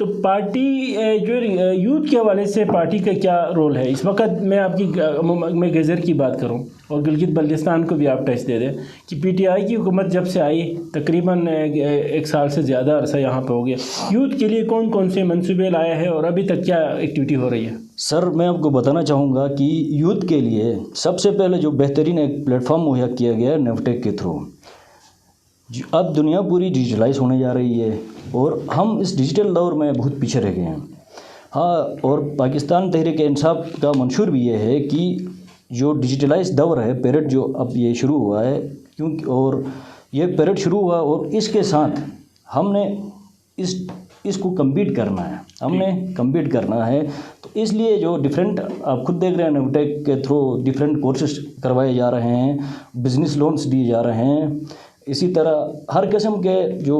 تو پارٹی جو یوتھ کے حوالے سے پارٹی کا کیا رول ہے اس وقت؟ میں آپ کی میں گیزر کی بات کروں اور گلگت بلتستان کو بھی آپ ٹچ دے دیں کہ پی ٹی آئی کی حکومت جب سے آئی تقریباً 1 سال سے زیادہ عرصہ یہاں پہ ہو گیا، یوتھ کے لیے کون کون سے منصوبے لایا ہے اور ابھی تک کیا ایکٹیویٹی ہو رہی ہے؟ سر میں آپ کو بتانا چاہوں گا کہ یوتھ کے لیے سب سے پہلے جو بہترین ایک پلیٹ فارم مہیا کیا گیا ہے نیوٹیک کے تھرو۔ اب دنیا پوری ڈیجیٹلائز ہونے جا رہی ہے اور ہم اس ڈیجیٹل دور میں بہت پیچھے رہ گئے ہیں۔ ہاں، اور پاکستان تحریک انصاف کا منشور بھی یہ ہے کہ جو ڈیجیٹلائز دور ہے، پیریڈ جو اب یہ شروع ہوا ہے، کیونکہ اور یہ پیریڈ شروع ہوا اور اس کے ساتھ ہم نے اس کو کمپیٹ کرنا ہے، تو اس لیے جو ڈیفرنٹ آپ خود دیکھ رہے ہیں نیوٹیک کے تھرو ڈیفرنٹ کورسز کروائے جا رہے ہیں، بزنس لونز دیے جا رہے ہیں۔ اسی طرح ہر قسم کے جو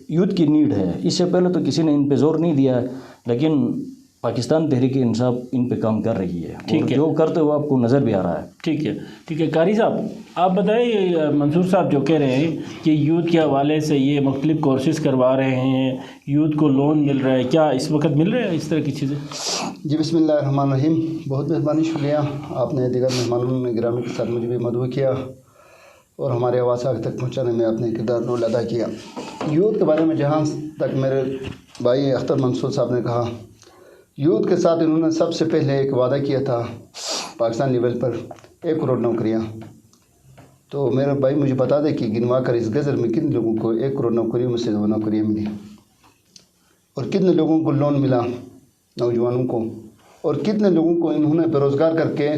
یوتھ کی نیڈ ہے، اس سے پہلے تو کسی نے ان پہ زور نہیں دیا، لیکن پاکستان تحریک انصاف ان پہ کام کر رہی ہے، اور جو کرتے ہوئے آپ کو نظر بھی آ رہا ہے۔ ٹھیک ہے قاری صاحب، آپ بتائیں، منصور صاحب جو کہہ رہے ہیں کہ یوتھ کے حوالے سے یہ مختلف کورسز کروا رہے ہیں، یوتھ کو لون مل رہا ہے، کیا اس وقت مل رہے ہیں اس طرح کی چیزیں؟ جی بسم اللہ الرحمن الرحیم، بہت مہربانی، شکریہ آپ نے دیگر مہمانوں نے گرامی کے ساتھ مجھے بھی مدعو کیا اور ہمارے آواز آگے تک پہنچانے میں اپنے کردار رول ادا کیا۔ یوتھ کے بارے میں جہاں تک میرے بھائی اختر منصور صاحب نے کہا، یوتھ کے ساتھ انہوں نے سب سے پہلے ایک وعدہ کیا تھا پاکستان لیول پر 1 کروڑ نوکریاں۔ تو میرے بھائی مجھے بتا دے کہ گنوا کر اس غزل میں کتنے لوگوں کو 1 کروڑ نوکریوں میں سے وہ نوکریاں ملی، اور کتنے لوگوں کو لون ملا نوجوانوں کو، اور کتنے لوگوں کو انہوں نے بے روزگار کر کے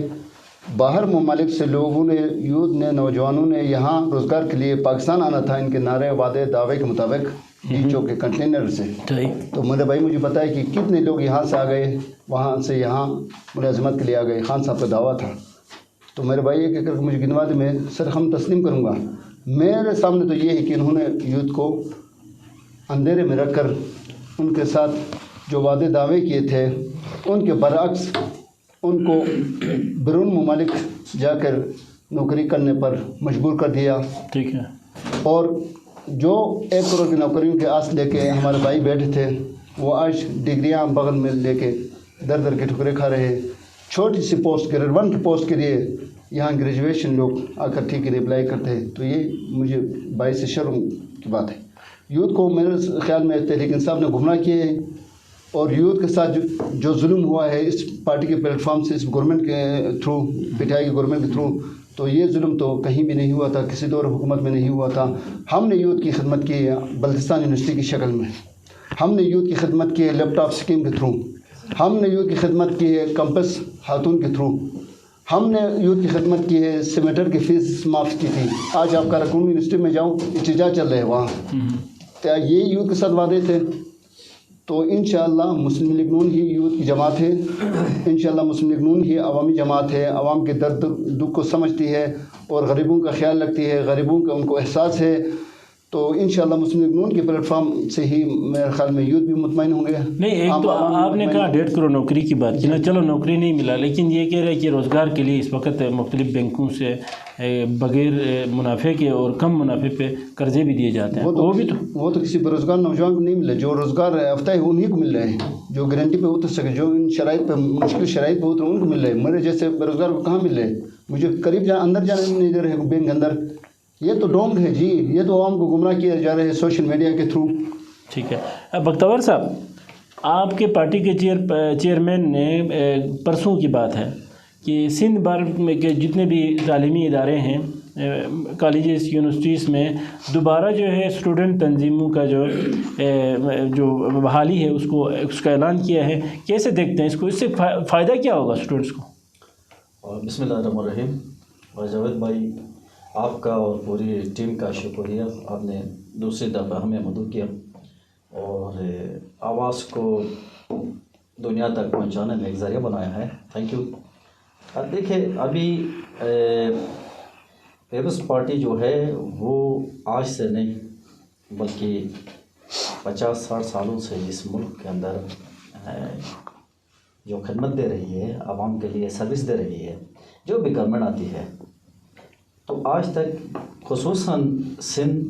باہر ممالک سے لوگوں نے، یوتھ نے، نوجوانوں نے یہاں روزگار کے لیے پاکستان آنا تھا ان کے نعرے وعدے دعوے کے مطابق بیچوں کے کنٹینر سے۔ تو میرے بھائی مجھے بتائے کہ کتنے لوگ یہاں سے آ گئے، وہاں سے یہاں ملازمت کے لیے آ گئے، خان صاحب کا دعویٰ تھا۔ تو میرے بھائی ایک کر کے مجھے گنوا دے، میں سرخم تسلیم کروں گا۔ میرے سامنے تو یہ ہے کہ انہوں نے یوتھ کو اندھیرے میں رکھ کر ان کے ساتھ جو وعدے دعوے کیے تھے ان کے برعکس ان کو بیرون ممالک جا کر نوکری کرنے پر مجبور کر دیا۔ ٹھیک ہے، اور جو 1 کروڑ کی نوکریوں کے آس لے کے ہمارے بھائی بیٹھے تھے، وہ آج ڈگریاں بغل میں لے کے در در کے ٹھکرے کھا رہے ہیں۔ چھوٹی سی پوسٹ، گریڈ 1 کی پوسٹ کے لیے یہاں گریجویشن لوگ آ کر ٹھیک ہے اپلائی کرتے ہیں۔ تو یہ مجھے باعث شرم کی بات ہے۔ یوتھ کو میرے خیال میں تحریک انصاف نے گمراہ کیے ہیں، اور یوتھ کے ساتھ جو ظلم ہوا ہے اس پارٹی کے پلیٹ فارم سے، اس گورنمنٹ کے تھرو، پی ٹی آئی کی گورنمنٹ کے تھرو، تو یہ ظلم تو کہیں بھی نہیں ہوا تھا، کسی دور حکومت میں نہیں ہوا تھا۔ ہم نے یوتھ کی خدمت کی ہے بلتستان یونیورسٹی کی شکل میں، ہم نے یوتھ کی خدمت کی ہے لیپ ٹاپ اسکیم کے تھرو، ہم نے یوتھ کی خدمت کی ہے کمپس خاتون کے تھرو، ہم نے یوتھ کی خدمت کی ہے سیمیٹر کی فیس معاف کی تھی۔ آج آپ کاراکون یونیورسٹی میں جاؤں، احتجاج چل رہے ہیں وہاں، کیا یہ یوتھ کے ساتھ وعدے تھے؟ تو انشاءاللہ مسلم لیگ نون ہی یوتھ کی جماعت ہے، انشاءاللہ مسلم لیگ نون ہی عوامی جماعت ہے، عوام کے درد دکھ کو سمجھتی ہے اور غریبوں کا خیال رکھتی ہے، غریبوں کا ان کو احساس ہے۔ تو انشاءاللہ مسلم لیگ نون کے پلیٹ فارم سے ہی میرے خیال میں یوتھ بھی مطمئن ہوں گے۔ نہیں، ایک تو آپ نے کہا 1.5 کروڑ نوکری کی بات کی نا، چلو نوکری نہیں ملا، لیکن یہ کہہ رہے ہیں کہ روزگار کے لیے اس وقت مختلف بینکوں سے بغیر منافع کے اور کم منافع پہ قرضے بھی دیے جاتے ہیں، وہ تو کسی بے روزگار نوجوان کو نہیں ملے، جو روزگار یافتہ ہے انہیں کو مل رہے ہیں، جو گارنٹی پہ اتر سکے، جو ان شرائط پہ، مشکل شرائط پہ اتر ان کو مل رہے ہیں۔ میرے جیسے بے روزگار کو کہاں مل رہے ہیں؟ مجھے قریب اندر جانے نہیں دے رہے ہیں بینک اندر۔ یہ تو ڈونگ ہے جی، یہ تو عوام کو گمراہ کیا جا رہے ہیں سوشل میڈیا کے تھرو۔ ٹھیک ہے، بختور صاحب، آپ کے پارٹی کے چیئرمین نے پرسوں کی بات ہے کہ سندھ بھر میں کے جتنے بھی تعلیمی ادارے ہیں، کالجز، یونیورسٹیز میں دوبارہ جو ہے اسٹوڈنٹ تنظیموں کا جو بحالی ہے اس کا اعلان کیا ہے۔ کیسے دیکھتے ہیں اس کو؟ اس سے فائدہ کیا ہوگا اسٹوڈنٹس کو؟ بسم اللہ الرحمن الرحیم۔ اور جاوید بھائی، آپ کا اور پوری ٹیم کا شکریہ، آپ نے دوسری دفعہ ہمیں مدعو کیا اور آواز کو دنیا تک پہنچانے میں ایک ذریعہ بنایا ہے، تھینک یو۔ اب دیکھیں، ابھی پیپلز پارٹی جو ہے وہ آج سے نہیں بلکہ 50-60 سالوں سے اس ملک کے اندر جو خدمت دے رہی ہے، عوام کے لیے سروس دے رہی ہے، جو بھی گورنمنٹ آتی ہے، تو آج تک خصوصاً سندھ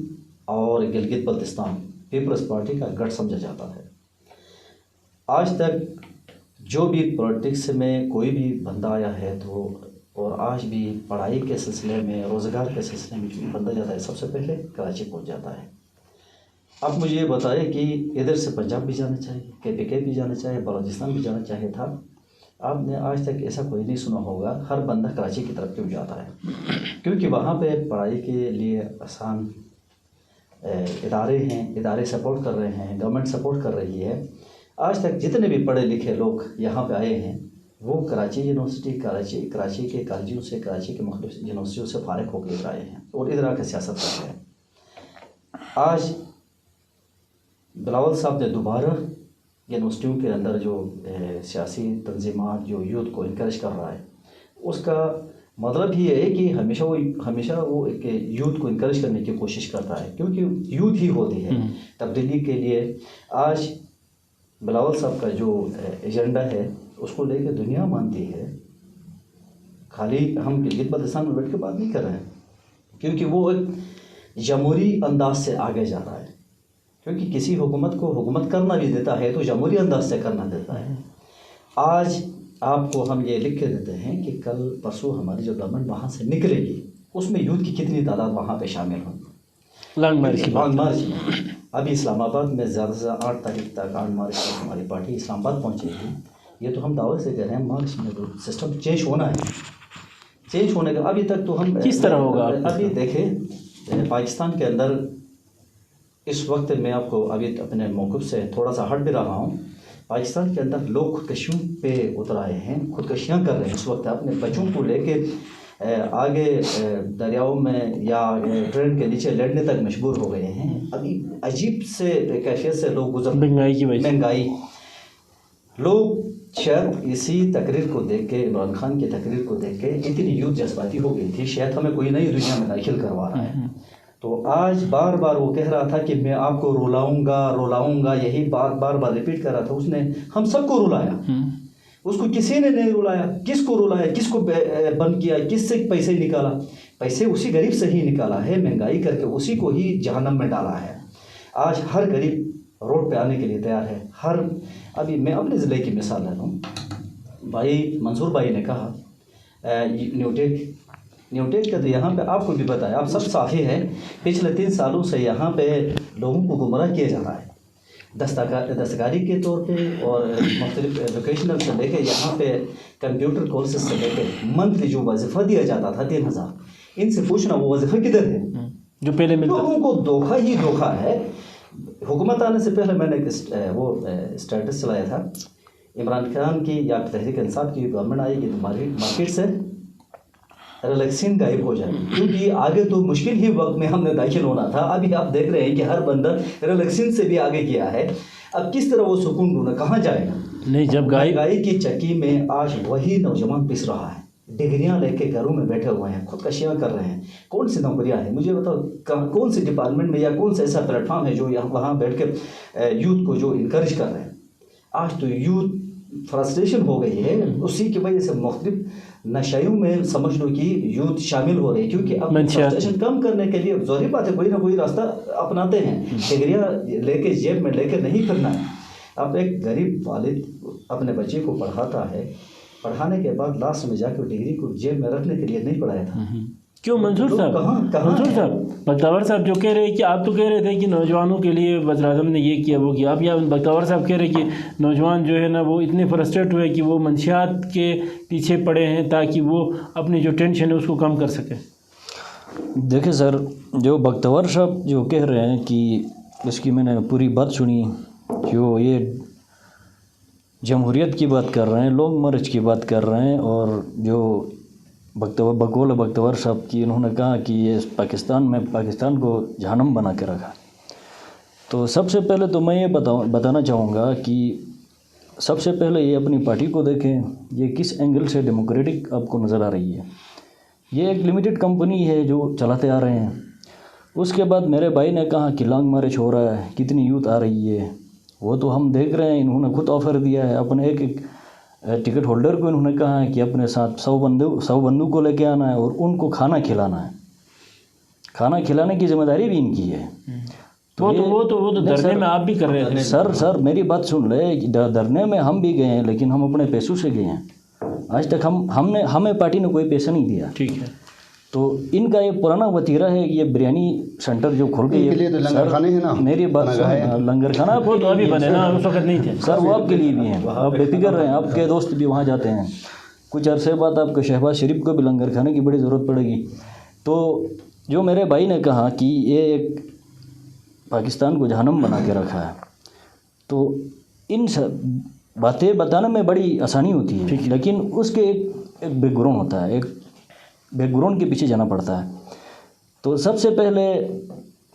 اور گلگت بلتستان پیپلز پارٹی کا گڑھ سمجھا جاتا ہے۔ آج تک جو بھی پولیٹکس میں کوئی بھی بندہ آیا ہے تو اور آج بھی پڑھائی کے سلسلے میں روزگار کے سلسلے میں جو بندہ جاتا ہے سب سے پہلے کراچی پہنچ جاتا ہے۔ اب مجھے یہ بتائے کہ ادھر سے پنجاب بھی جانا چاہیے، KPK بھی جانا چاہیے، بلوچستان بھی جانا چاہیے تھا، آپ نے آج تک ایسا کوئی نہیں سنا ہوگا۔ ہر بندہ کراچی کی طرف کیوں جاتا ہے؟ کیونکہ وہاں پہ پڑھائی کے لیے آسان ادارے ہیں، ادارے سپورٹ کر رہے ہیں، گورنمنٹ سپورٹ کر رہی ہے۔ آج تک جتنے بھی پڑھے لکھے لوگ یہاں پہ آئے ہیں وہ کراچی یونیورسٹی، کراچی کے کالجوں سے، کراچی کے مختلف یونیورسٹیوں سے فارغ ہو کے ادھر آئے ہیں اور ادھر آ کے سیاست کر رہے ہیں۔ آج بلاول صاحب نے دوبارہ یونیورسٹیوں کے اندر جو سیاسی تنظیمات جو یوتھ کو انکریج کر رہا ہے، اس کا مطلب یہ ہے کہ ہمیشہ وہ ایک یوتھ کو انکریج کرنے کی کوشش کرتا ہے، کیونکہ یوتھ ہی ہوتی ہے تبدیلی کے لیے۔ آج بلاول صاحب کا جو ایجنڈا ہے اس کو لے کے دنیا مانتی ہے، خالی ہم گلگت بلتستان میں بیٹھ کے بات نہیں کر رہے ہیں، کیونکہ وہ ایک جمہوری انداز سے آگے جا رہا ہے، کیونکہ کسی حکومت کو حکومت کرنا بھی دیتا ہے تو جمہوری انداز سے کرنا دیتا ہے۔ آج آپ کو ہم یہ لکھ کے دیتے ہیں کہ کل پرسوں ہماری جو گورنمنٹ وہاں سے نکلے گی اس میں یوتھ کی کتنی تعداد وہاں پہ شامل ہوگی۔ لانگ مارچ کی بات، لانگ مارچ میں ابھی اسلام آباد میں زیادہ سے 8 تاریخ تک 8 مارچ تک ہماری پارٹی اسلام آباد پہنچے گی۔ یہ تو ہم دعوے سے کہہ رہے ہیں، مارچ میں تو سسٹم چینج ہونا ہے، چینج ہونے کا ابھی تک تو ہم کس طرح ہوگا؟ ابھی دیکھیں پاکستان کے اندر اس وقت میں آپ کو ابھی اپنے موقف سے تھوڑا سا ہٹ بھی رہا ہوں، پاکستان کے اندر لوگ خودکشیوں پہ اتر آئے ہیں، خودکشیاں کر رہے ہیں اس وقت، اپنے بچوں کو لے کے آگے دریاؤں میں یا ٹرین کے نیچے لڑنے تک مجبور ہو گئے ہیں۔ ابھی عجیب سے کیفیت سے لوگ گزر، مہنگائی کی وجہ سے، مہنگائی، لوگ شاید اسی تقریر کو دیکھ کے، عمران خان کی تقریر کو دیکھ کے اتنی یوتھ جذباتی ہو گئی تھی، شاید ہمیں کوئی نئی دنیا میں داخل کروا رہا ہے۔ تو آج بار بار وہ کہہ رہا تھا کہ میں آپ کو رلاؤں گا، یہی بات بار بار ریپیٹ کر رہا تھا۔ اس نے ہم سب کو رلایا، اس کو کسی نے نہیں رلایا۔ کس کو رلایا، کس کو بند کیا، کس سے پیسے نکالا؟ پیسے اسی غریب سے ہی نکالا ہے، مہنگائی کر کے اسی کو ہی جہنم میں ڈالا ہے۔ آج ہر غریب روڈ پہ آنے کے لیے تیار ہے۔ ابھی میں اپنے ضلع کی مثال لیتا ہوں، بھائی منصور بھائی نے کہا نیوٹیک کا تو یہاں پہ آپ کو بھی بتایا، آپ سب صافی ہے، پچھلے 3 سالوں سے یہاں پہ لوگوں کو گمراہ کیا جا رہا ہے، دستکاری کے طور پہ اور مختلف ایجوکیشنل سے لے کے یہاں پہ کمپیوٹر کورسز سے لے کے منتھلی جو وظیفہ دیا جاتا تھا 3000، ان سے پوچھنا وہ وظیفہ کدھر ہے جو پہلے ملتا؟ لوگوں کو دھوکہ ہی دھوکہ ہے۔ حکومت آنے سے پہلے میں نے وہ اسٹیٹس چلایا تھا، عمران خان کی یا تحریک انصاف کی گورنمنٹ آئے گی تو مارکیٹ سے ریلیکسین غائب ہو جائے گی، کیونکہ آگے تو مشکل ہی وقت میں ہم نے داخل ہونا تھا۔ ابھی آپ دیکھ رہے ہیں کہ ہر بندہ ریلیکسین سے بھی آگے کیا ہے، اب کس طرح وہ سکون ڈھونڈا، کہاں جائے گا؟ نہیں، جب مہنگائی کی چکی میں آج وہی نوجوان پس رہا ہے، ڈگریاں لے کے گھروں میں بیٹھے ہوئے ہیں، خودکشیاں کر رہے ہیں۔ کون سی نوکریاں ہیں مجھے بتاؤ، کون سی ڈپارٹمنٹ میں یا کون سا ایسا پلیٹ فارم ہے جو وہاں بیٹھ کے یوتھ کو جو انکریج کر رہے ہیں؟ آج تو یوتھ فرسٹریشن ہو گئی ہے، اسی کی وجہ سے مختلف نشیوں میں سمجھ لو کہ یوتھ شامل ہو رہے ہیں، کیونکہ اب فرسٹریشن کم کرنے کے لیے ظاہری بات ہے کوئی نہ کوئی راستہ اپناتے ہیں، ڈگریاں لے کے جیب میں لے کے نہیں پھرنا ہے۔ اب ایک غریب والد اپنے بچے کو پڑھاتا ہے، پڑھانے کے بعد لاسٹ میں جا کے ڈگری کو جیب میں رکھنے کے لیے نہیں پڑھایا تھا۔ کیوں منصور صاحب؟ منصور صاحب، بختیور صاحب جو کہہ رہے ہیں کہ آپ تو کہہ رہے تھے کہ نوجوانوں کے لیے وزیر اعظم نے یہ کیا وہ کیا، اب یا بختیور صاحب کہہ رہے ہیں کہ نوجوان جو ہے نا وہ اتنے فرسٹریٹ ہوئے کہ وہ منشیات کے پیچھے پڑے ہیں تاکہ وہ اپنی جو ٹینشن ہے اس کو کم کر سکیں۔ دیکھیں سر، جو بختیور صاحب جو کہہ رہے ہیں کہ اس کی میں نے پوری بات سنی، جو یہ جمہوریت کی بات کر رہے ہیں، لانگ مارچ کی بات کر رہے ہیں، اور جو بقول بختیور صاحب کی انہوں نے کہا کہ یہ پاکستان کو جہنم بنا کے رکھا، تو سب سے پہلے تو میں یہ بتانا چاہوں گا کہ سب سے پہلے یہ اپنی پارٹی کو دیکھیں، یہ کس اینگل سے ڈیموکریٹک آپ کو نظر آ رہی ہے۔ یہ ایک لمیٹڈ کمپنی ہے جو چلاتے آ رہے ہیں۔ اس کے بعد میرے بھائی نے کہا کہ لانگ مارچ ہو رہا ہے، کتنی یوتھ آ رہی ہے، وہ تو ہم دیکھ رہے ہیں، انہوں نے خود آفر دیا ہے، اپنے ایک ٹکٹ ہولڈر کو انہوں نے کہا ہے کہ اپنے ساتھ 100 بندوں کو لے کے آنا ہے اور ان کو کھانا کھلانا ہے، کھانا کھلانے کی ذمہ داری بھی ان کی ہے۔ وہ تو دھرنے میں آپ بھی کر رہے تھے سر میری بات سن لے، دھرنے میں ہم بھی گئے ہیں لیکن ہم اپنے پیسوں سے گئے ہیں. آج تک ہمیں پارٹی نے کوئی پیسہ نہیں دیا. ٹھیک ہے. تو ان کا یہ پرانا وتیرہ ہے. یہ بریانی سینٹر جو کھل گئی ہے، لنگر خانے ہیں نا، میری بات سن، لنگر کھانا وہ تو ابھی بنے نا، اس وقت نہیں تھے سر. وہ آپ کے لیے بھی ہیں، آپ بے فکر رہیں، آپ کے دوست بھی وہاں جاتے ہیں. کچھ عرصے بعد آپ کو شہباز شریف کو بھی لنگر کھانے کی بڑی ضرورت پڑے گی. تو جو میرے بھائی نے کہا کہ یہ ایک پاکستان کو جہنم بنا کے رکھا ہے، تو ان باتیں بتانے میں بڑی آسانی ہوتی ہے، لیکن اس کے ایک بیک گراؤنڈ ہوتا ہے، ایک بیک گراؤنڈ کے پیچھے جانا پڑتا ہے. تو سب سے پہلے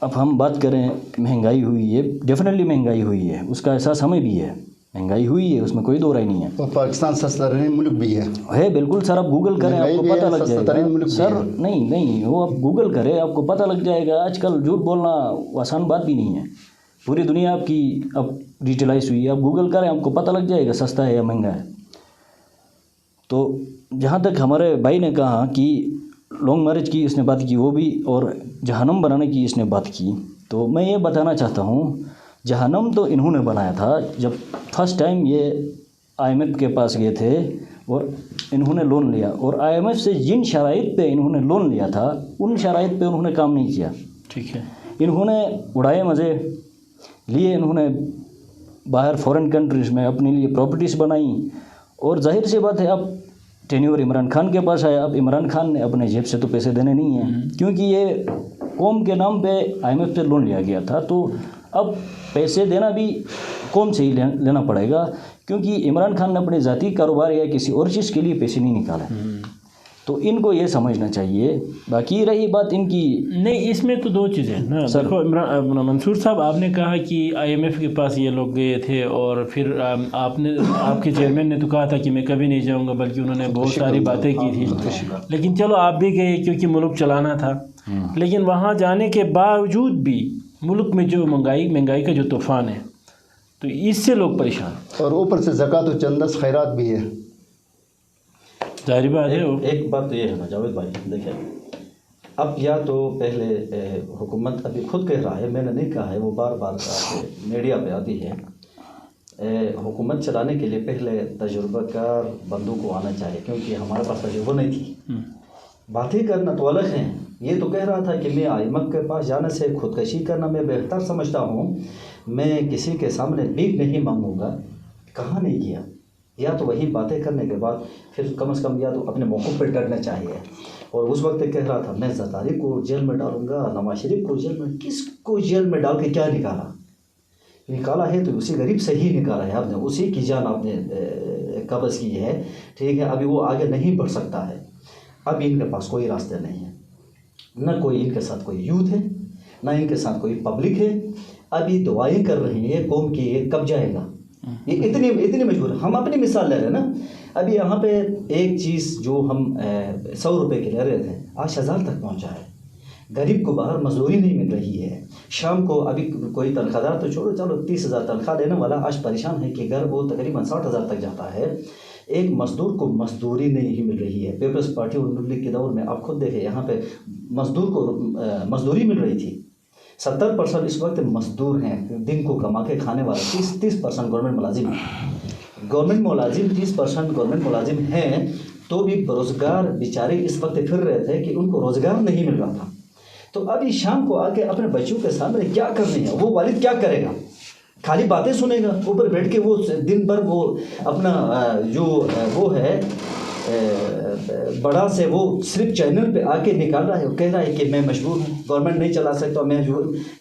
اب ہم بات کریں، مہنگائی ہوئی ہے، ڈیفینیٹلی مہنگائی ہوئی ہے، اس کا احساس ہمیں بھی ہے. مہنگائی ہوئی ہے، اس میں کوئی دو رائے نہیں ہے. اور پاکستان سستا ترین ملک بھی ہے بالکل سر. آپ گوگل کریں آپ کو پتہ لگ جائے گا سر. نہیں وہ آپ گوگل کریں آپ کو پتہ لگ جائے گا. آج کل جھوٹ بولنا آسان بات بھی نہیں ہے. پوری دنیا آپ کی اب ڈیجیٹلائز ہوئی ہے. آپ گوگل کریں آپ کو پتہ لگ جائے گا سستا ہے یا مہنگا ہے. تو جہاں تک ہمارے بھائی نے کہا کہ لانگ مارچ کی اس نے بات کی، وہ بھی، اور جہنم بنانے کی اس نے بات کی، تو میں یہ بتانا چاہتا ہوں جہنم تو انہوں نے بنایا تھا جب فرسٹ ٹائم یہ IMF کے پاس گئے تھے اور انہوں نے لون لیا، اور IMF سے جن شرائط پہ انہوں نے لون لیا تھا ان شرائط پہ انہوں نے کام نہیں کیا. ٹھیک ہے. انہوں نے اڑائے مزے لیے، انہوں نے باہر فورن کنٹریز میں اپنے لیے پراپرٹیز بنائیں، اور ظاہر سی بات ہے اب ٹینیور عمران خان کے پاس آیا. اب عمران خان نے اپنے جیب سے تو پیسے دینے نہیں ہیں، کیونکہ یہ قوم کے نام پہ IMF سے لون لیا گیا تھا. تو اب پیسے دینا بھی قوم سے ہی لینا پڑے گا، کیونکہ عمران خان نے اپنے ذاتی کاروبار یا کسی اور چیز کے لیے پیسے نہیں نکالے. تو ان کو یہ سمجھنا چاہیے. باقی رہی بات ان کی، نہیں اس میں تو دو چیزیں نا. دیکھو منصور صاحب، آپ نے کہا کہ IMF کے پاس یہ لوگ گئے تھے، اور پھر آپ کے چیئرمین نے تو کہا تھا کہ میں کبھی نہیں جاؤں گا، بلکہ انہوں نے بہت ساری باتیں کی تھی. لیکن چلو آپ بھی گئے کیونکہ ملک چلانا تھا. لیکن وہاں جانے کے باوجود بھی ملک میں جو مہنگائی کا جو طوفان ہے، تو اس سے لوگ پریشان، اور اوپر سے زکوٰۃ و چندس خیرات بھی ہے. ظاہر بات ہے. ایک بات تو یہ ہے نا جاوید بھائی، دیکھیں اب یا تو پہلے حکومت ابھی خود کہہ رہا ہے، میں نے نہیں کہا ہے، وہ بار بار میڈیا پہ آتی ہے، حکومت چلانے کے لیے پہلے تجربہ کار بندوں کو آنا چاہیے، کیونکہ ہمارے پاس تجربہ نہیں تھی. باتیں کرنا تو الگ ہیں. یہ تو کہہ رہا تھا کہ میں IMF کے پاس جانے سے خودکشی کرنا میں بہتر سمجھتا ہوں، میں کسی کے سامنے بھیک نہیں مانگوں گا. کہاں نہیں کیا. یا تو وہی باتیں کرنے کے بعد پھر کم از کم یا تو اپنے موقف پر ڈٹنا چاہیے. اور اس وقت کہہ رہا تھا میں زرداری کو جیل میں ڈالوں گا، نواز شریف کو جیل میں. کس کو جیل میں ڈال کے کیا نکالا ہے تو اسی غریب سے ہی نکالا ہے آپ نے، اسی کی جان آپ نے قبض کی ہے. ٹھیک ہے. ابھی وہ آگے نہیں بڑھ سکتا ہے. اب ان کے پاس کوئی راستے نہیں ہے، نہ کوئی ان کے ساتھ کوئی یوتھ ہے، نہ ان کے ساتھ کوئی پبلک ہے. ابھی دعائیں کر رہے ہیں قوم کی یہ کب جائے گا. یہ اتنی مجبور ہے. ہم اپنی مثال لے رہے ہیں نا. ابھی یہاں پہ ایک چیز جو ہم 100 روپے کی لے رہے تھے آج 1000 تک پہنچا ہے. غریب کو باہر مزدوری نہیں مل رہی ہے. شام کو ابھی کوئی تنخواہ دار تو چھوڑو، چلو 30,000 تنخواہ لینے والا آج پریشان ہے کہ گھر وہ تقریباً 60,000 تک جاتا ہے. ایک مزدور کو مزدوری نہیں مل رہی ہے. پیپلز پارٹی اور نون لیگ کے دور میں آپ خود دیکھیں یہاں پہ مزدور کو مزدوری مل رہی تھی. 70% اس وقت مزدور ہیں، دن کو کما کے کھانے والے. 30% گورنمنٹ ملازم ہیں. گورنمنٹ ملازم 30% گورنمنٹ ملازم ہیں تو بھی روزگار بیچارے اس وقت پھر رہے تھے کہ ان کو روزگار نہیں مل رہا تھا. تو ابھی شام کو آ کے اپنے بچوں کے سامنے کیا کرنی ہے، وہ والد کیا کرے گا؟ خالی باتیں سنے گا، اوپر بیٹھ کے وہ دن بھر وہ اپنا جو وہ ہے بڑا سے وہ صرف چینل پہ آ کے نکال رہا ہے اور کہہ رہا ہے کہ میں مجبور ہوں، گورنمنٹ نہیں چلا سکتا، میں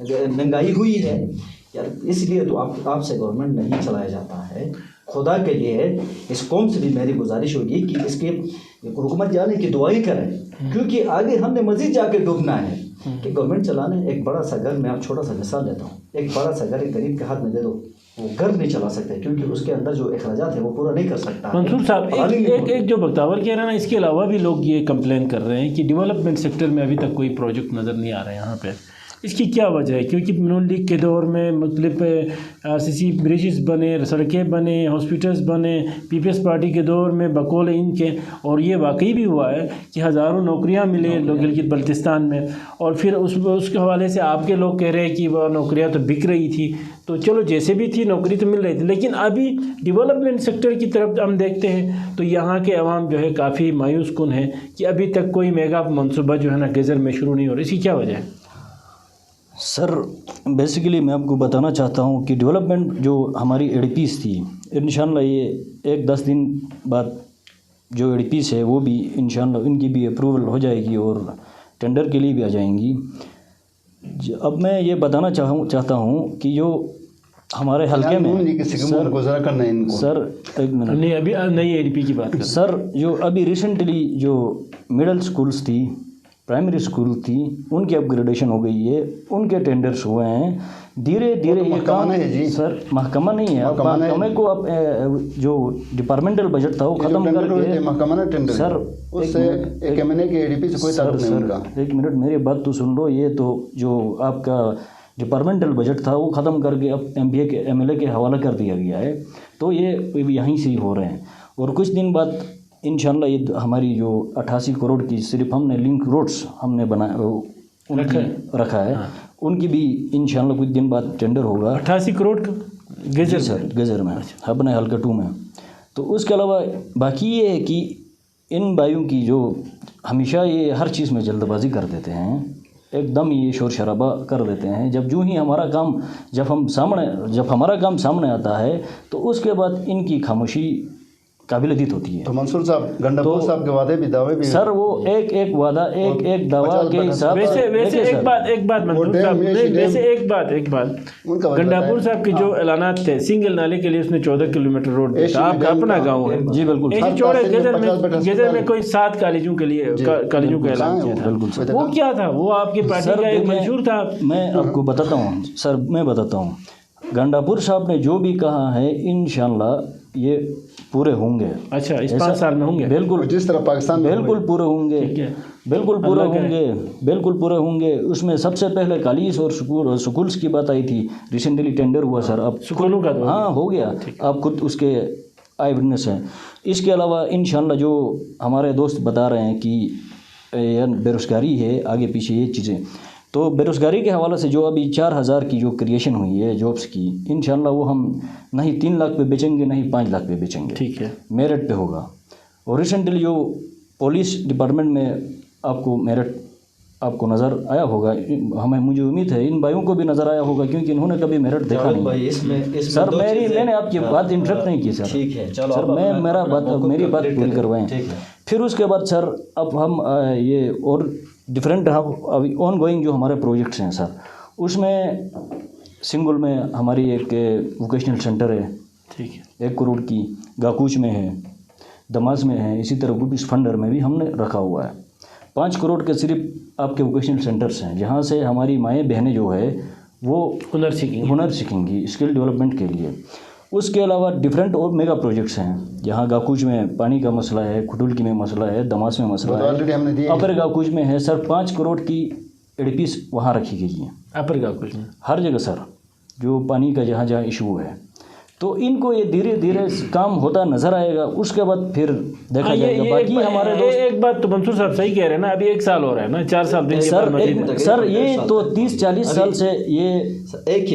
مہنگائی ہوئی ہے. یار اس لیے تو آپ سے گورنمنٹ نہیں چلایا جاتا ہے. خدا کے لیے اس قوم سے بھی میری گزارش ہوگی کہ اس کے حکومت جانے کی دعائیں کریں، کیونکہ آگے ہم نے مزید جا کے ڈوبنا ہے. کہ گورنمنٹ چلانے ایک بڑا سا گھر، میں آپ چھوٹا سا مثال دیتا ہوں، ایک بڑا سا گھر ایک غریب کے ہاتھ میں دے دو، وہ گھر نہیں چلا سکتے کیونکہ اس کے اندر جو اخراجات ہیں وہ پورا نہیں کر سکتا. منصور صاحب ایک جو بختاور کہہ رہا ہے نا، اس کے علاوہ بھی لوگ یہ کمپلین کر رہے ہیں کہ ڈیولپمنٹ سیکٹر میں ابھی تک کوئی پروجیکٹ نظر نہیں آ رہا ہے یہاں پہ. اس کی کیا وجہ ہے؟ کیونکہ نون لیگ کے دور میں مختلف RCC بریجز بنے، سڑکیں بنے، ہاسپٹلز بنے، پیپلز پارٹی کے دور میں بقول ان کے، اور یہ واقعی بھی ہوا ہے کہ ہزاروں نوکریاں ملے گلگت بلتستان میں، اور پھر اس کے حوالے سے آپ کے لوگ کہہ رہے ہیں کہ وہ نوکریاں تو بک رہی تھی، تو چلو جیسے بھی تھی نوکری تو مل رہی تھی، لیکن ابھی ڈیولپمنٹ سیکٹر کی طرف ہم دیکھتے ہیں تو یہاں کے عوام جو ہے کافی مایوس کن ہے کہ ابھی تک کوئی میگا منصوبہ جو ہے نا گزر میں شروع نہیں ہو رہا. اس کی کیا وجہ ہے؟ سر بیسیکلی میں آپ کو بتانا چاہتا ہوں کہ ڈیولپمنٹ جو ہماری ADPs تھی انشاءاللہ یہ 10 دن بعد جو ADPs ہے وہ بھی انشاءاللہ ان کی بھی اپروول ہو جائے گی اور ٹینڈر کے لیے بھی آ جائیں گی. اب میں یہ بتانا چاہتا ہوں کہ جو ہمارے حلقے میں سر ایک منٹ نہیں ابھی نئی ADP کی بات کریں سر. جو ابھی ریسنٹلی جو مڈل سکولز تھی، پرائمری سکول تھی، ان کی اپ گریڈیشن ہو گئی ہے، ان کے ٹینڈرز ہوئے ہیں. دھیرے دھیرے یہ کام سر محکمہ نہیں ہے، محکمے کو اب جو ڈپارٹمنٹل بجٹ تھا وہ ختم کر کے سر ایک منٹ میری بات تو سن لو. یہ تو جو آپ کا ڈپارٹمنٹل بجٹ تھا وہ ختم کر کے اب MLA کے حوالہ کر دیا گیا ہے، تو یہ یہیں سے ہی ہو رہے ہیں. اور کچھ دن بعد انشاءاللہ یہ ہماری جو 88 کروڑ کی صرف ہم نے لنک روڈز ہم نے رکھا ہے، ان کی بھی انشاءاللہ کچھ دن بعد ٹینڈر ہوگا. 88 کروڑ گزر سر گزر میں اپنے حلقہ 2 میں. تو اس کے علاوہ باقی یہ ہے کہ ان بھائیوں کی جو ہمیشہ یہ ہر چیز میں جلد بازی کر دیتے ہیں، ایک دم یہ شور شرابہ کر دیتے ہیں. جو ہی ہمارا کام جب ہمارا کام سامنے آتا ہے تو اس کے بعد ان کی خاموشی قابل دید ہوتی ہے. تو منصور صاحب گنڈاپور صاحب کے وعدے بھی سر وہ ایک وعدہ ایک دعویٰ کے حساب ویسے ایک بات منصور صاحب ویسے ایک بات گنڈاپور صاحب کے جو اعلانات تھے سنگل نالے کے لیے اس نے 14 کلومیٹر روڈ دیا تھا. آپ کا اپنا گاؤں ہے جی بالکل. گجر میں کوئی 7 کالجوں کے لیے کالجوں کا اعلان کیا تھا، وہ کیا تھا؟ وہ آپ کی پارٹی کا ایک منشور تھا. میں آپ کو بتاتا ہوں سر، میں بتاتا ہوں گنڈاپور صاحب نے جو بھی کہا ہے انشاءاللہ یہ پورے ہوں گے. اچھا اس 5 سال میں ہوں گے بالکل، جس طرح پاکستان بالکل پورے ہوں گے، بالکل پورے ہوں گے، بالکل پورے ہوں گے. اس میں سب سے پہلے کالج اور سکولز کی بات آئی تھی، ریسنٹلی ٹینڈر ہوا سر. اب سکولوں کا ہاں ہو گیا، آپ خود اس کے آئی وٹنس ہیں. اس کے علاوہ انشاءاللہ جو ہمارے دوست بتا رہے ہیں کہ بے روزگاری ہے آگے پیچھے یہ چیزیں، تو بے روزگاری کے حوالے سے جو ابھی 4000 کی جو کریشن ہوئی ہے جابس کی، انشاءاللہ وہ ہم نہ ہی 3 لاکھ پہ بیچیں گے نہ ہی 5 لاکھ پہ بیچیں گے. ٹھیک ہے، میرٹ پہ ہوگا. اور ریسنٹلی جو پولیس ڈپارٹمنٹ میں آپ کو میرٹ آپ کو نظر آیا ہوگا، مجھے امید ہے ان بھائیوں کو بھی نظر آیا ہوگا کیونکہ انہوں نے کبھی میرٹ دیکھا نہیں. سر میں نے آپ کی بات انٹرپٹ نہیں کی سر. سر میری بات پوری کروائیں. پھر اس کے بعد سر اب ہم یہ اور ڈفرینٹ ابھی آن گوئنگ جو ہمارے پروجیکٹس ہیں سر، اس میں سنگل میں ہماری ایک ووکیشنل سینٹر ہے، ٹھیک ہے، 1 کروڑ کی، گاکوچ میں ہے، دماس میں ہے، اسی طرح گوپیس فنڈر میں بھی ہم نے رکھا ہوا ہے. 5 کروڑ کے صرف آپ کے ووکیشنل سینٹرس ہیں جہاں سے ہماری مائیں بہنیں جو ہے وہ ہنر سیکھیں گی اسکل ڈیولپمنٹ کے لیے. اس کے علاوہ ڈفرینٹ اور میگا پروجیکٹس ہیں جہاں گاکوچ میں پانی کا مسئلہ ہے، کھٹولکی میں مسئلہ ہے، دماس میں مسئلہ ہے، اپر گاکوچ میں ہے سر. 5 کروڑ کی ADPs وہاں رکھی گئی ہیں اپر گاکوچ میں ہر جگہ سر، جو پانی کا جہاں ایشو ہے. تو ان کو یہ دھیرے دھیرے کام ہوتا نظر آئے گا. اس کے بعد پھر دیکھا جائے گا. باقی ہمارے دوست ایک بات تو منصور صاحب صحیح کہہ رہے ہیں نا، ابھی 1 سال ہو رہا ہے نا، 4 سال سر یہ تو 30-40 سال سے یہ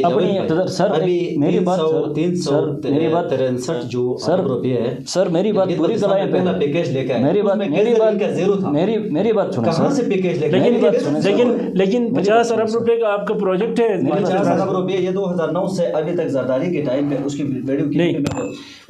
اپنی سر میری بات سر میری بات پوری کرائیں. میری بات سنیں سر. لیکن 50 ارب روپے کا آپ کا پروجیکٹ ہے. 50 ارب روپے یہ 2009 سے ابھی تک زرداری کے ٹائم پہ اس کی ویڈیو کی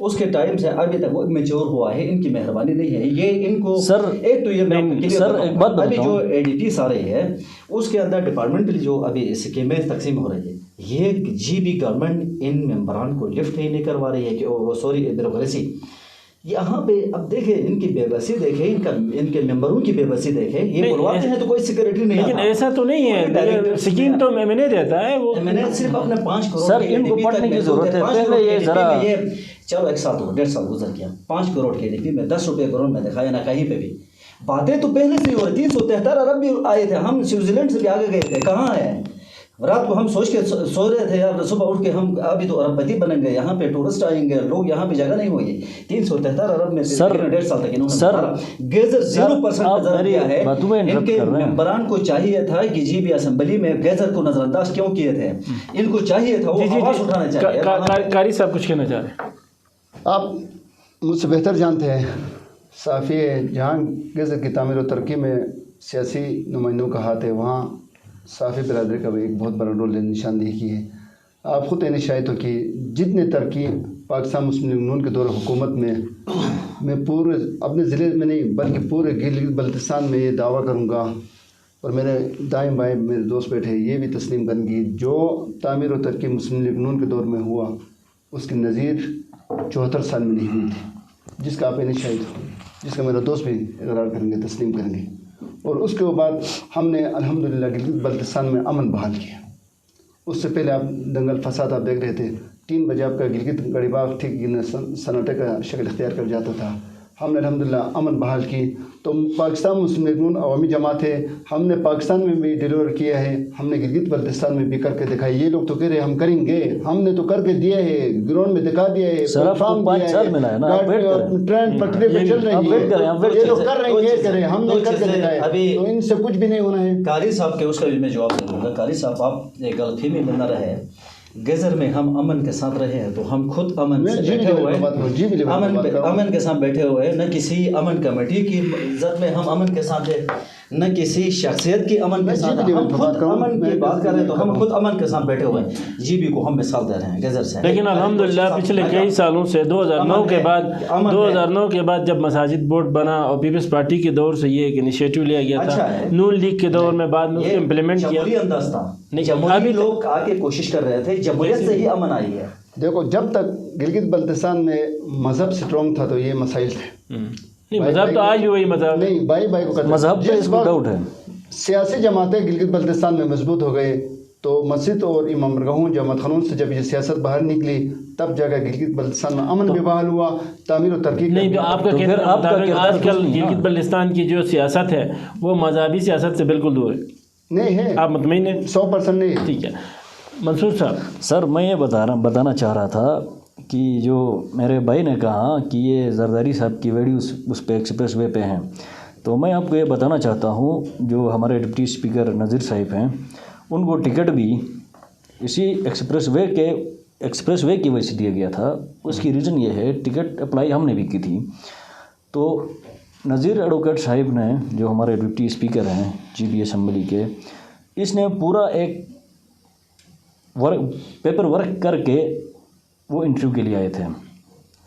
اس کے ٹائم سے ابھی تک وہ میچور ہوا ہے. ان کی مہربانی نہیں ہے یہ ان کو سر. ایک تو یہ سر ایک بات ابھی جو ADPs آ رہی ہے اس کے اندر ڈپارٹمنٹلی جو ابھی اسکیمیں تقسیم ہو رہی ہے، یہ GB گورنمنٹ ان ممبران کو لفٹ ہی نہیں کروا رہی ہے کہ سوری بیوروکریسی. یہاں پہ اب دیکھیں ان کی بے بسی دیکھیں، ان کے ممبروں کی بے بسی دیکھیں. یہ بلواتے ہیں تو کوئی سیکورٹی نہیں، لیکن ایسا تو نہیں ہے. اسکیم تو MNA دیتا ہے، وہ MNA صرف اپنے 5 کروڑ سر ان کو پڑھنے کی ضرورت ہے. پہلے یہ ذرا چلو 1 سال 1.5 سال گزر گیا، 5 کروڑ کے ADP میں 10 روپے کروڑ میں دکھایا نہ کہیں پہ بھی. باتیں تو پہلے سے ہی ہو رہی. 373 ارب بھی آئے تھے، ہم سوئٹزرلینڈ سے بھی آگے گئے تھے. کہاں ہے رات کو ہم سوچ کے سو رہے تھے یار صبح اٹھ کے ہم ابھی تو ارب پتی بنیں گے, یہاں پہ ٹورسٹ آئیں گے, لوگ یہاں پہ جگہ نہیں ہوگی. 373 ارب میں سے 1.5 سال تک انہوں نے گیزر 0% نظر دیا ہے. ان کے ممبران کو چاہیے تھا کہ جی بی اسمبلی میں گیزر کو نظر انداز کیوں کیے تھے, ان کو چاہیے تھا وہ آواز اٹھانا چاہیے. قاری صاحب کچھ کہنا چاہ رہے ہیں؟ آپ مجھ سے بہتر جانتے ہیں صافی جہاں گیزر کی تعمیر و ترقی میں سیاسی نمائندوں کا ہاتھ ہے, وہاں صافی برادری کا بھی ایک بہت بڑا رول نشاندہی کی ہے. آپ خود شاہد ہو کہ جتنے ترقی پاکستان مسلم لیگ نون کے دور حکومت میں پورے اپنے ضلع میں نہیں بلکہ پورے گلگت بلتستان میں یہ دعویٰ کروں گا, اور میرے دائیں بائیں میرے دوست بیٹھے یہ بھی تسلیم کریں گے, جو تعمیر و ترقی مسلم لیگ نون کے دور میں ہوا اس کی نظیر 74 سال میں نہیں ہوئی تھی, جس کا آپ شاہد ہو, جس کا میرا دوست بھی اقرار کریں گے, تسلیم کریں گے. اور اس کے بعد ہم نے الحمدللہ گلگت بلتستان میں امن بحال کیا. اس سے پہلے آپ دنگل فساد آپ دیکھ رہے تھے, 3 بجے آپ کا گلگت گڑی باغ ٹھیک سناٹے کا شکل اختیار کر جاتا تھا. ہم نے الحمدللہ امن بحال کی. تو پاکستان مسلم لیگ نون عوامی جماعت ہے, ہم نے پاکستان میں بھی ڈیلیور کیا ہے, ہم نے گلگت بلتستان میں بھی کر کے دکھائی. یہ لوگ تو کہہ رہے ہم کریں گے, ہم نے تو کر کے دیا ہے, گراؤنڈ میں دکھا دیا ہے, ٹرین پٹری پہ چل رہی ہے, یہ لوگ کر رہے ہیں, یہ کریں, ہم نے کر کے دکھایا. تو ان سے کچھ بھی نہیں ہونا ہے. قاری صاحب کے اس کا بھی میں جواب دوں گا. قاری صاحب آپ ایک غلط فہمی میں نہ رہے, گیزر میں ہم امن کے ساتھ رہے ہیں تو ہم خود امن سے بیٹھے ہوئے, امن کے ساتھ بیٹھے ہوئے, نہ کسی امن کمیٹی کی عزت میں ہم امن کے ساتھ ہیں, نہ کسی شخصیت کی امن کے ساتھ. ہم خود امن کی بات کر رہے ہیں تو ہم خود امن کے ساتھ بیٹھے ہوئے ہیں. جی بی کو ہم مثال دے رہے ہیں گیزر سے. لیکن الحمدللہ پچھلے کئی سالوں سے 2009 کے بعد جب مساجد بورڈ بنا اور پیپلز پارٹی کے دور سے یہ ایک انیشیٹو لیا گیا تھا, نون لیگ کے دور میں بعد میں اس کو امپلیمنٹ کیا. جمہوری انداز تھا, ابھی لوگ آ کے کوشش کر رہے تھے, جمہوریت سے ہی امن آئی ہے. دیکھو جب تک گلگت بلتستان میں مذہب سٹرونگ تھا تو یہ مسائل تھے. نہیں مذہب تو آج بھی وہی مذہب نہیں, بائی کو مذہب پہ اس کو ڈاؤٹ ہے. سیاسی جماعتیں گلگت بلتستان میں مضبوط ہو گئے تو مسجد اور امام گاہوں جماعت خانون سے جب یہ سیاست باہر نکلی تب جا کر گلگت بلتستان میں امن بھی بحال ہوا, تعمیر و ترقی. نہیں تو آپ کا کہنا آج کل گلگت بلتستان کی جو سیاست ہے وہ مذہبی سیاست سے بالکل دور ہے. نہیں ہے, آپ مطمئن ہیں؟ 100% نہیں. ٹھیک ہے منصور صاحب. سر میں یہ بتانا چاہ رہا تھا کہ جو میرے بھائی نے کہا کہ یہ زرداری صاحب کی ویڈیوز اس پہ ایکسپریس وے پہ ہیں, تو میں آپ کو یہ بتانا چاہتا ہوں جو ہمارے ڈپٹی اسپیکر نذیر صاحب ہیں ان کو ٹکٹ بھی اسی ایکسپریس وے کی وجہ سے دیا گیا تھا. اس کی ریزن یہ ہے, ٹکٹ اپلائی ہم نے بھی کی تھی. تو نذیر ایڈوکیٹ صاحب نے جو ہمارے ڈپٹی اسپیکر ہیں جی بی اسمبلی کے, اس نے پورا ایک پیپر ورک کر کے وہ انٹرویو کے لیے آئے تھے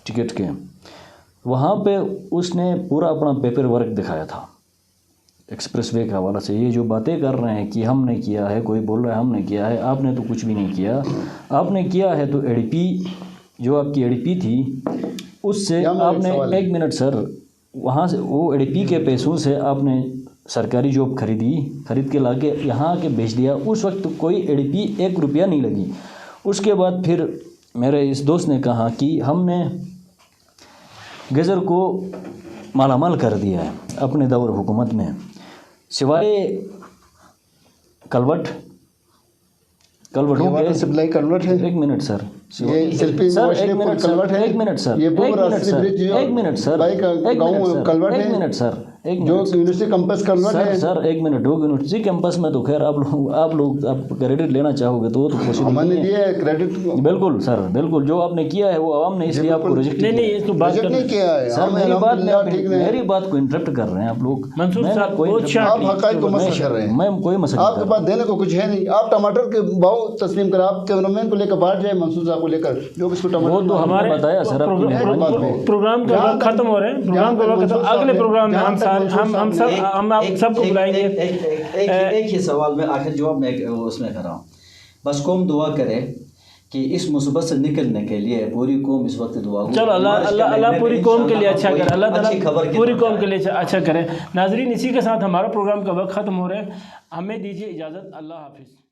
ٹکٹ کے. وہاں پہ اس نے پورا اپنا پیپر ورک دکھایا تھا ایکسپریس وے کے حوالے سے. یہ جو باتیں کر رہے ہیں کہ ہم نے کیا ہے, کوئی بول رہا ہے ہم نے کیا ہے, آپ نے تو کچھ بھی نہیں کیا. آپ نے کیا ہے تو اے ڈی پی جو آپ کی اے ڈی پی تھی اس سے آپ نے, ایک منٹ سر, وہاں سے وہ اے ڈی پی کے پیسوں سے آپ نے سرکاری جاب خرید کے لا کے یہاں کے بھیج دیا. اس وقت کوئی اے ڈی پی 1 روپیہ نہیں لگی. اس کے بعد پھر میرے اس دوست نے کہا کہ ہم نے گیزر کو مالا مال کر دیا ہے اپنے دور حکومت میں, سوائے کلوٹوں کے سپلائی کلوٹ ہے. ایک منٹ سر, یہ سیلفی ایک منٹ سر, جو یونیورسٹی کیمپس کلوٹ ہے سر. ایک منٹ, یونیورسٹی کیمپس میں تو خیر آپ لوگ کریڈٹ لینا چاہو گے تو وہ تو پوسیبل ہم نے دیا ہے کریڈٹ. بالکل سر, بالکل جو آپ نے کیا ہے وہ عوام نے اس لیے آپ کو ریجیکٹ نہیں کیا ہے. سر میری بات کو انٹرپٹ کر رہے ہیں آپ لوگ. آپ حقائق کو مسئلہ کر رہے ہیں, میں کوئی مسئلہ, آپ کے پاس دینے کو کچھ ہے نہیں. آپ ٹماٹر کے بھاؤ تسلیم کر, آپ کیمرامین کو لے کر باہر جائیں, منصور صاحب کو لے کر, جو اس کو ٹماٹر تو ہمارے بتایا سر. پروگرام کا وقت ختم ہو رہے ہیں, پروگرام کا وقت ختم. اگلے پروگرام میں ہم آپ سب کو بلائیں گے. ایک ہی سوال میں آخر جواب میں اس میں کر رہا ہوں, بس قوم دعا کرے کہ اس مصیبت سے نکلنے کے لیے پوری قوم اس وقت دعا کرے. چلو اللہ پوری قوم کے لیے اچھا کرے, اللہ تعالیٰ پوری قوم کے لیے اچھا کرے. ناظرین اسی کے ساتھ ہمارا پروگرام کا وقت ختم ہو رہا ہے, ہمیں دیجیے اجازت. اللہ حافظ.